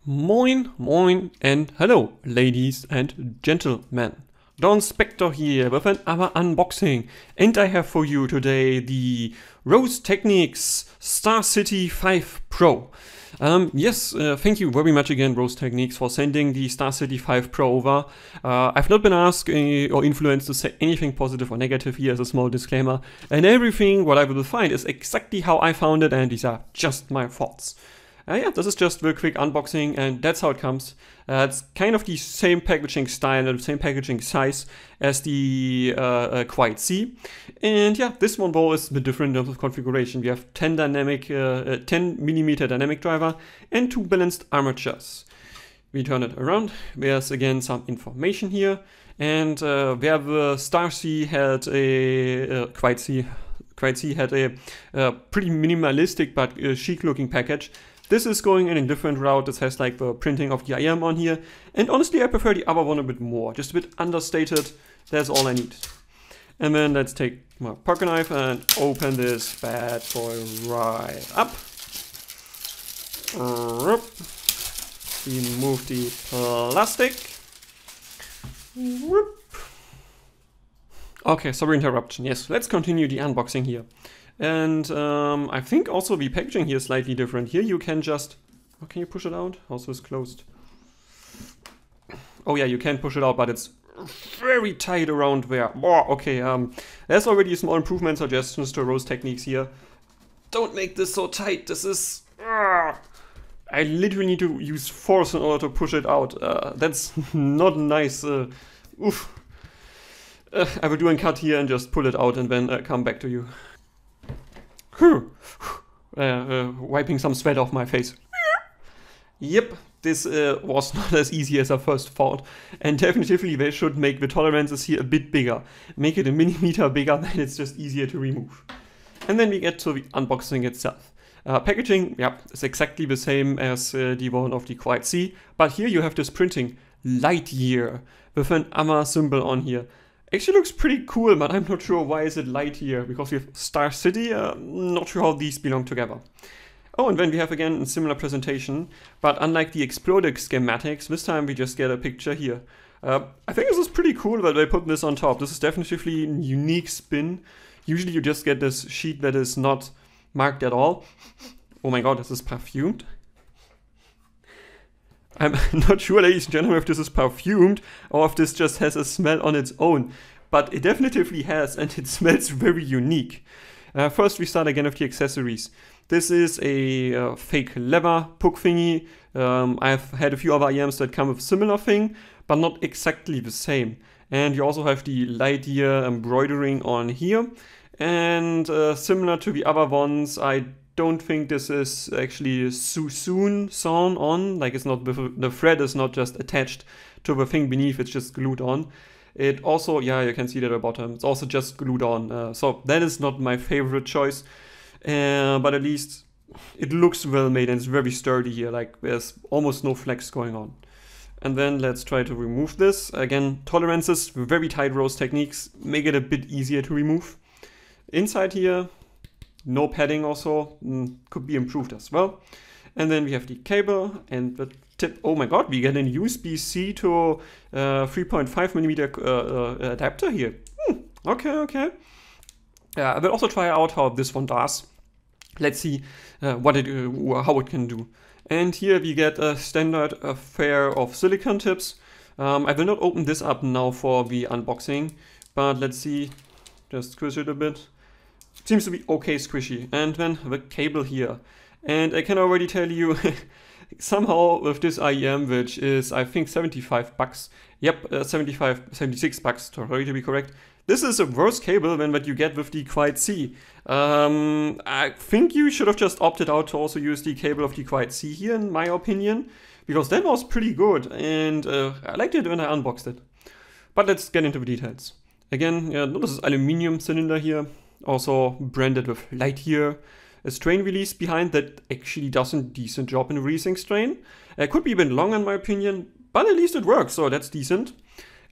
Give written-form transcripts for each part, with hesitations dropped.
Moin, moin, and hello, ladies and gentlemen. Donspektor here with another unboxing, and I have for you today the Rose Technics Star City 5 Pro. Thank you very much again, Rose Technics, for sending the Star City 5 Pro over. I've not been asked or influenced to say anything positive or negative here as a small disclaimer, and everything what I will find is exactly how I found it, and these are just my thoughts. This is just a quick unboxing, and that's how it comes. It's kind of the same packaging style and the same packaging size as the Quiet C. And yeah, this one though is a bit different in terms of configuration. We have 10mm dynamic driver and 2 balanced armatures. We turn it around. There's again some information here. And where the Star C had a Quiet C had a pretty minimalistic but chic looking package. This is going in a different route. This has like the printing of the IM on here. And honestly, I prefer the other one a bit more. Just a bit understated. That's all I need. And then let's take my pocket knife and open this bad boy right up. Remove the plastic. Okay, sorry interruption. Yes, let's continue the unboxing here. And I think also the packaging here is slightly different. Here you can just... Oh, can you push it out? Also it's closed. Oh yeah, you can push it out, but it's very tight around there. Oh, okay, there's already a small improvement suggestions to Rose Techniques here. Don't make this so tight. This is... I literally need to use force in order to push it out. That's not nice. Oof. I will do a cut here and just pull it out and then come back to you. Wiping some sweat off my face. Yep, this was not as easy as I first thought, and definitely they should make the tolerances here a bit bigger. Make it a millimeter bigger, then it's just easier to remove. And then we get to the unboxing itself. Packaging, yeah, is exactly the same as the one of the Quiet C, but here you have this printing Lightyear with an AMA symbol on here. Actually looks pretty cool, but I'm not sure why is it light here, because we have Star City, not sure how these belong together. Oh, and then we have again a similar presentation, but unlike the exploded schematics, this time we just get a picture here. I think this is pretty cool that they put this on top. This is definitely a unique spin. Usually you just get this sheet that is not marked at all. Oh my god, this is perfumed. I'm not sure, ladies and gentlemen, if this is perfumed or if this just has a smell on its own, but it definitely has, and it smells very unique. First, we start again with the accessories. This is a fake leather puck thingy. I've had a few other IMs that come with a similar thing, but not exactly the same. And you also have the Lightyear embroidering on here. And similar to the other ones, I don't think this is actually sewn on, like it's not, the thread is not just attached to the thing beneath, it's just glued on. It also, yeah, you can see that at the bottom, it's also just glued on, so that is not my favorite choice, but at least it looks well made and it's very sturdy here, like there's almost no flex going on. And then let's try to remove this. Again, tolerances, very tight Rose Techniques, make it a bit easier to remove. Inside here, no padding also, could be improved as well. And then we have the cable and the tip. Oh my god, we get an USB-C to 3.5mm adapter here. Okay. I will also try out how this one does. Let's see how it can do. And here we get a standard pair of silicone tips. I will not open this up now for the unboxing, but let's see, just squish it a bit. Seems to be okay squishy. And then the cable here. And I can already tell you, somehow with this IEM, which is I think 75 bucks. Yep, 76 bucks to be correct. This is a worse cable than what you get with the Quiet C. I think you should have just opted out to also use the cable of the Quiet C here, in my opinion, because that was pretty good, and I liked it when I unboxed it. But let's get into the details. Again, this is aluminium cylinder here. Also branded with Lightyear. A strain release behind that actually does a decent job in releasing strain. It could be a bit long in my opinion, but at least it works, so that's decent.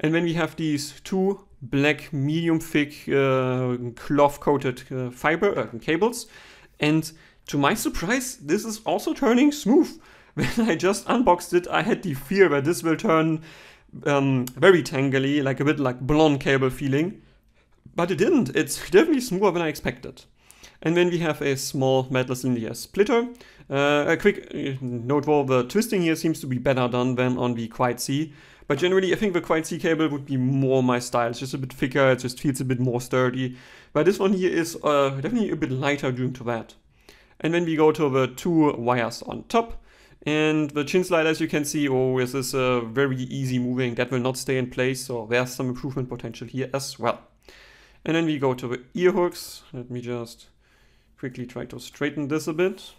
And then we have these two black medium thick cloth coated fiber cables. And to my surprise, this is also turning smooth. when I just unboxed it, I had the fear that this will turn very tangly, like a bit like blonde cable feeling. But it didn't. It's definitely smoother than I expected. And then we have a small metal linear splitter. A quick note though, the twisting here seems to be better done than on the Quite C. But generally, I think the Quite C cable would be more my style. It's just a bit thicker, it just feels a bit more sturdy. But this one here is definitely a bit lighter due to that. And then we go to the 2 wires on top. And the chin slider, as you can see, this is very easy moving. That will not stay in place, so there's some improvement potential here as well. And then we go to the ear hooks. Let me just quickly try to straighten this a bit.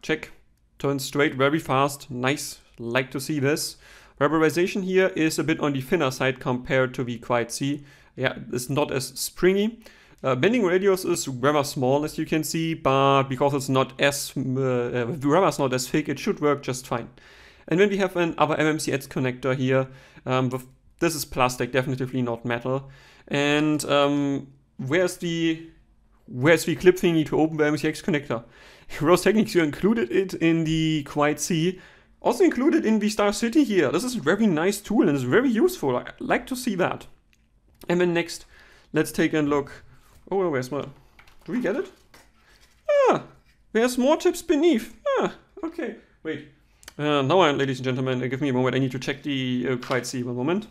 Check. Turn straight very fast. Nice. Like to see this. Rubberization here is a bit on the thinner side compared to the Quite C. Yeah, it's not as springy. Bending radius is rather small, as you can see, but because it's not as the rubber is not as thick, it should work just fine. And then we have another MMCX connector here. This is plastic, definitively not metal. And where's the clip thingy to open the MMCX connector? Rose Technics, you included it in the Quite C. Also included in the Star City here. This is a very nice tool and it's very useful. I like to see that. And then next, let's take a look. Oh, where's my... Do we get it? Ah, there's more tips beneath. Ah, okay. Wait. Now, ladies and gentlemen, give me a moment. I need to check the Quite C. One moment.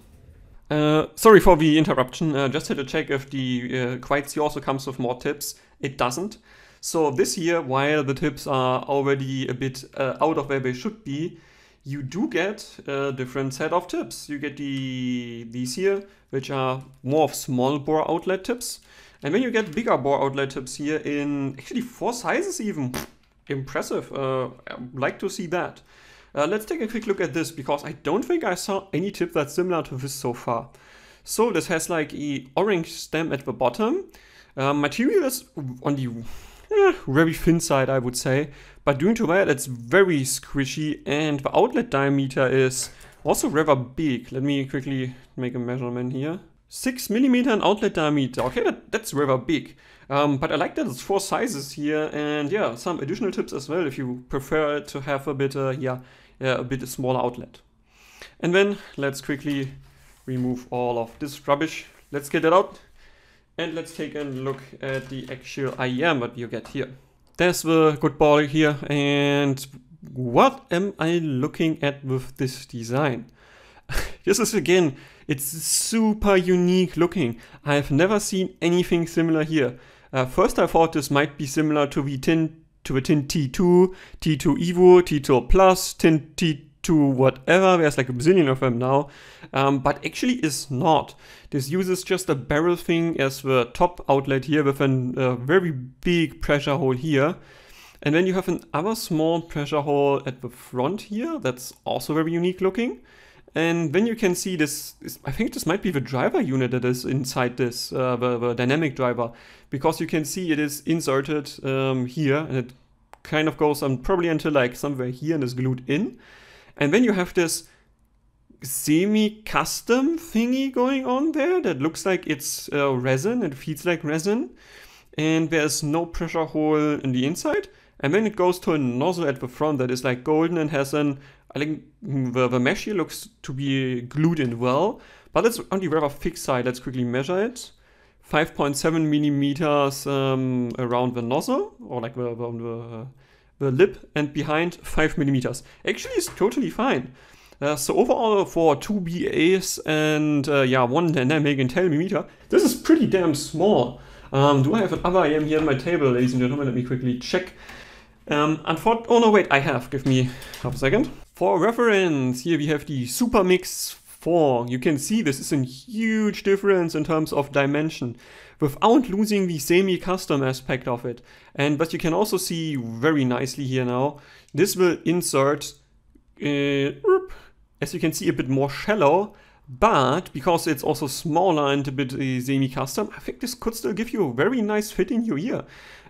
Sorry for the interruption. Just had to check if the Quite C also comes with more tips. It doesn't. So this year, while the tips are already a bit out of where they should be, you do get a different set of tips. You get these here, which are more of small bore outlet tips. And then you get bigger bore outlet tips here in actually 4 sizes even. Impressive. I'd like to see that. Let's take a quick look at this, because I don't think I saw any tip that's similar to this so far. So this has like a orange stem at the bottom. Material is on the very thin side, I would say. But due to that, it's very squishy, and the outlet diameter is also rather big. Let me quickly make a measurement here. 6 mm in outlet diameter. Okay, that's rather big. But I like that it's 4 sizes here, and yeah, some additional tips as well if you prefer to have a bit, a bit smaller outlet. And then let's quickly remove all of this rubbish. Let's get it out, and let's take a look at the actual IEM that you get here. There's the good ball here, and what am I looking at with this design? This is again, it's super unique looking. I've never seen anything similar here. First I thought this might be similar to the Tint T2, T2 Evo, T2 Plus, Tint T2 whatever. There's like a bazillion of them now. But actually is not. This uses just a barrel thing as the top outlet here with a very big pressure hole here. And then you have another small pressure hole at the front here. That's also very unique looking. And then you can see this, I think this might be the driver unit that is inside this, the dynamic driver, because you can see it is inserted here, and it kind of goes on probably until like somewhere here and is glued in. And then you have this semi-custom thingy going on there that looks like it's resin, it feels like resin, and there's no pressure hole in the inside. And then it goes to a nozzle at the front that is like golden and has I think the mesh here looks to be glued in well, but it's on the rather thick side. Let's quickly measure it. 5.7 millimeters around the nozzle, or like the lip, and behind 5 millimeters. Actually, it's totally fine. So overall, for 2 BAs and 1 dynamic and 10 millimeter, this is pretty damn small. Do I have another IM here on my table, ladies and gentlemen? Let me quickly check. Oh no, wait, I have. Give me half a second. For reference, here we have the Supermix 4. You can see this is a huge difference in terms of dimension without losing the semi-custom aspect of it. And but you can also see very nicely here now, this will insert, as you can see, a bit more shallow, but because it's also smaller and a bit semi-custom, I think this could still give you a very nice fit in your ear.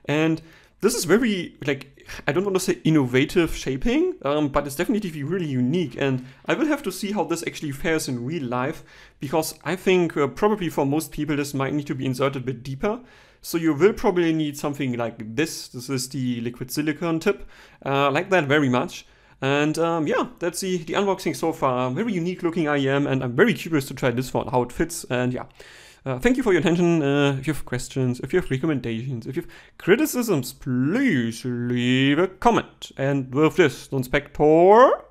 And this is very, like, I don't want to say innovative shaping, but it's definitely really unique, and I will have to see how this actually fares in real life, because I think probably for most people this might need to be inserted a bit deeper. So you will probably need something like this. This is the liquid silicone tip, like that very much. And yeah, that's the unboxing so far. Very unique looking IEM, and I'm very curious to try this one, how it fits. And yeah, thank you for your attention. If you have questions, if you have recommendations, if you have criticisms, please leave a comment. And with this, Donspektor